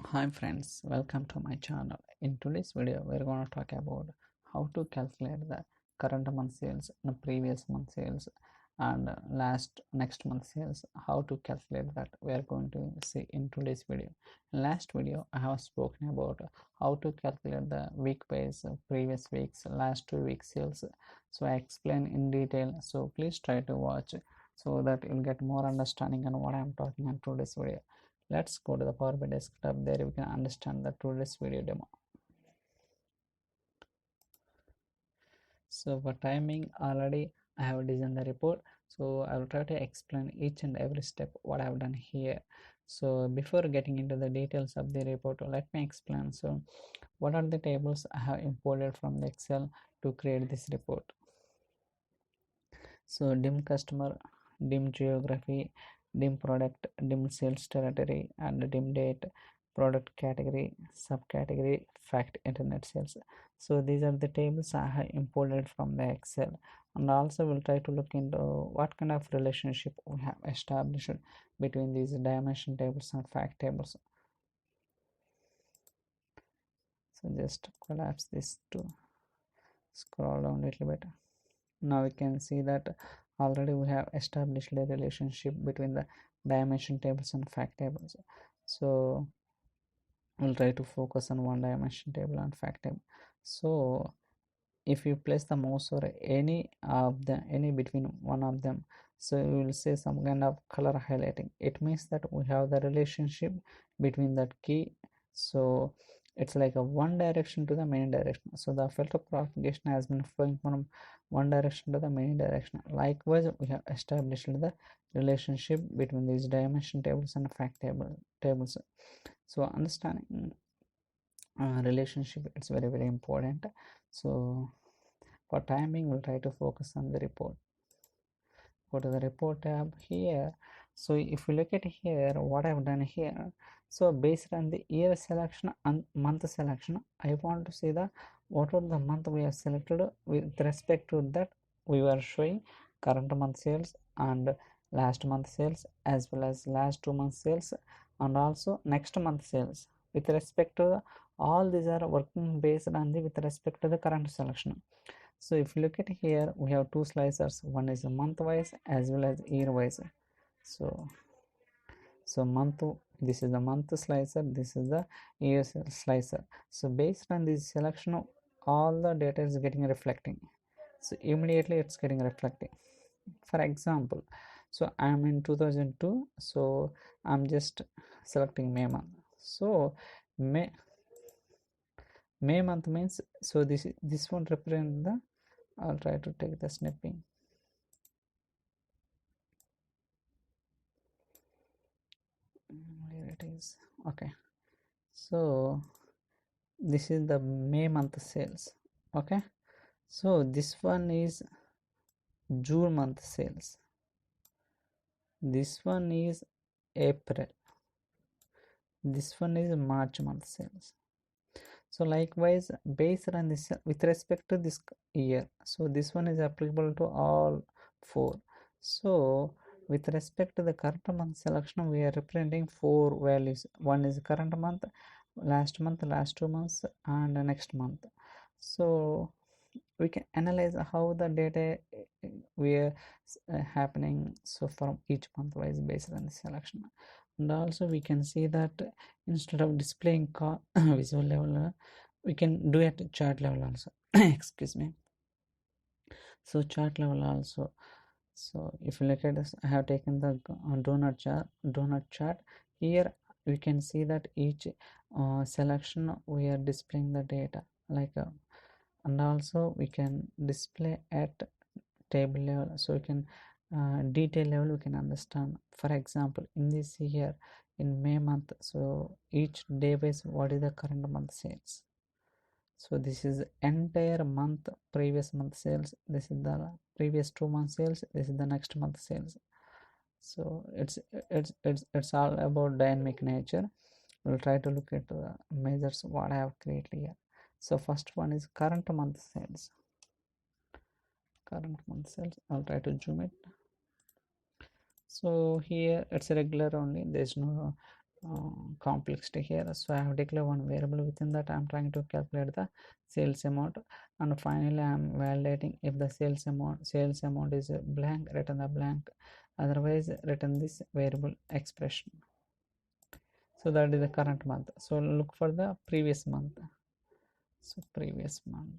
Hi friends, welcome to my channel. In today's video, we're going to talk about how to calculate the current month sales, the previous month sales, and next month sales. How to calculate that we are going to see in today's video. In last video, I have spoken about how to calculate the week base, previous weeks, last 2 weeks sales. So I explain in detail. So please try to watch so that you'll get more understanding on what I'm talking in today's video. Let's go to the Power BI desktop. There we can understand the today's video demo. So for timing, already I have designed the report. So I will try to explain each and every step what I have done here. So before getting into the details of the report, let me explain. So what are the tables I have imported from the Excel to create this report? So dim customer, dim geography, dim product, dim sales territory, and dim date, product category, subcategory, fact internet sales. So these are the tables I have imported from the Excel, and also we'll try to look into what kind of relationship we have established between these dimension tables and fact tables. So just collapse this to scroll down a little bit. Now we can see that already we have established a relationship between the dimension tables and fact tables. So we'll try to focus on one dimension table and fact table. So if you place the mouse or any between one of them, so you will see some kind of color highlighting. It means that we have the relationship between that key. So it's like a one direction to the main direction. So the filter propagation has been flowing from one direction to the main direction. Likewise, we have established the relationship between these dimension tables and fact tables. So understanding relationship, it's very important. So for timing, we'll try to focus on the report. Go to the report tab here. So if you look at here, what I've done here, so based on the year selection and month selection, I want to see the what was the month we have selected. With respect to that, we were showing current month sales and last month sales, as well as last 2 months sales, and also next month sales. With respect to all these are working based on the with respect to the current selection. So if you look at here, we have two slicers. One is month wise as well as year wise. So month, this is the month slicer, this is the year slicer. So based on this selection, all the data is getting reflecting. So immediately it's getting reflecting. For example, so I'm in 2002, so I'm just selecting May month. So May month means, so this one represent the, I'll try to take the snipping. Here it is. Okay, so this is the May month sales. Okay, so this one is June month sales, this one is April, this one is March month sales. So likewise, based on this with respect to this year, so this one is applicable to all four. So with respect to the current month selection, we are representing four values. One is current month, last 2 months, and next month. So we can analyze how the data we are happening, so from each month wise based on the selection. And also we can see that instead of displaying visual level, we can do at chart level also. Excuse me. So chart level also. So if you look at this, I have taken the donut chart. Here we can see that each selection we are displaying the data like and also we can display at table level, so we can detail level we can understand. For example, in this here in May month, so each day base what is the current month sales. So this is entire month, previous month sales, this is the previous 2 months sales, this is the next month sales. So it's all about dynamic nature. We'll try to look at the measures what I have created here. So first one is current month sales. I'll try to zoom it. So here it's a regular only, there's no complexity here. So I have declared one variable. Within that I'm trying to calculate the sales amount, and finally I'm validating if the sales amount is blank, return the blank, otherwise return this variable expression. So that is the current month. So look for the previous month. So previous month.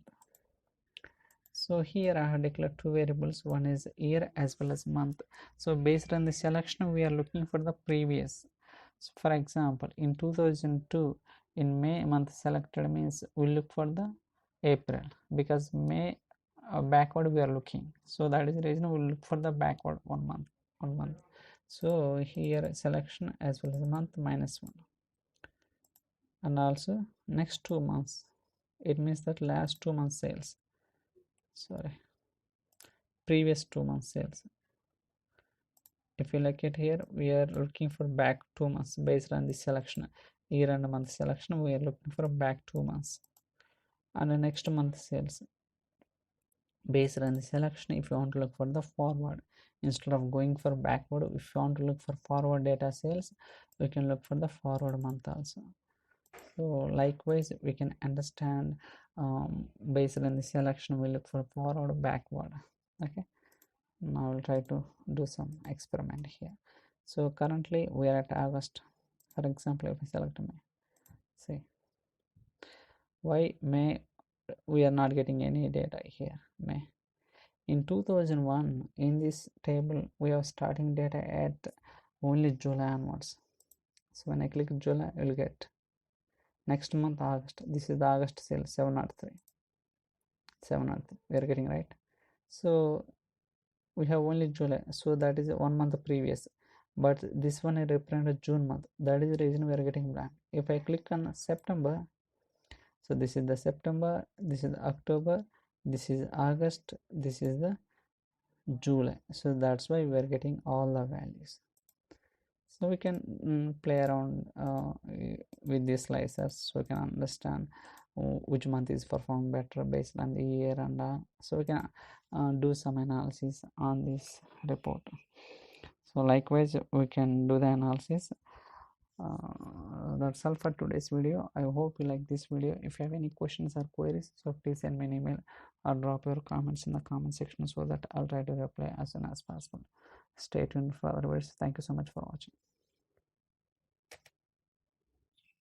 So here I have declared two variables, one is year as well as month. So based on the selection we are looking for the previous. So for example, in 2002, in May month selected means we look for the April, because May backward we are looking, so that is the reason we look for the backward one month. So here selection as well as month -1, and also next 2 months, it means that last 2 months sales, sorry, previous 2 months sales. If you like it here, we are looking for back 2 months based on the selection, year and month selection. We are looking for back 2 months, and the next month sales based on the selection. If you want to look for the forward instead of going for backward, if you want to look for forward data sales, we can look for the forward month also. So likewise we can understand, based on the selection we look for forward, backward. Okay, now I'll try to do some experiment here. So currently we are at August. For example, if I select May, see why May we are not getting any data here. May in 2001, in this table we have starting data at only July onwards. So when I click July, I will get next month August. This is the August sale, 703. We are getting right. So we have only July, so that is 1 month previous, but this one is represented June month. That is the reason we are getting blank. If I click on September, so this is the September, this is October, this is August, this is the July. So that's why we are getting all the values. So we can play around with these slicers, so we can understand which month is performed better based on the year, and so we can do some analysis on this report. So likewise we can do the analysis. That's all for today's video. I hope you like this video. If you have any questions or queries, so please send me an email or drop your comments in the comment section, so that I'll try to reply as soon as possible. Stay tuned for other videos. Thank you so much for watching.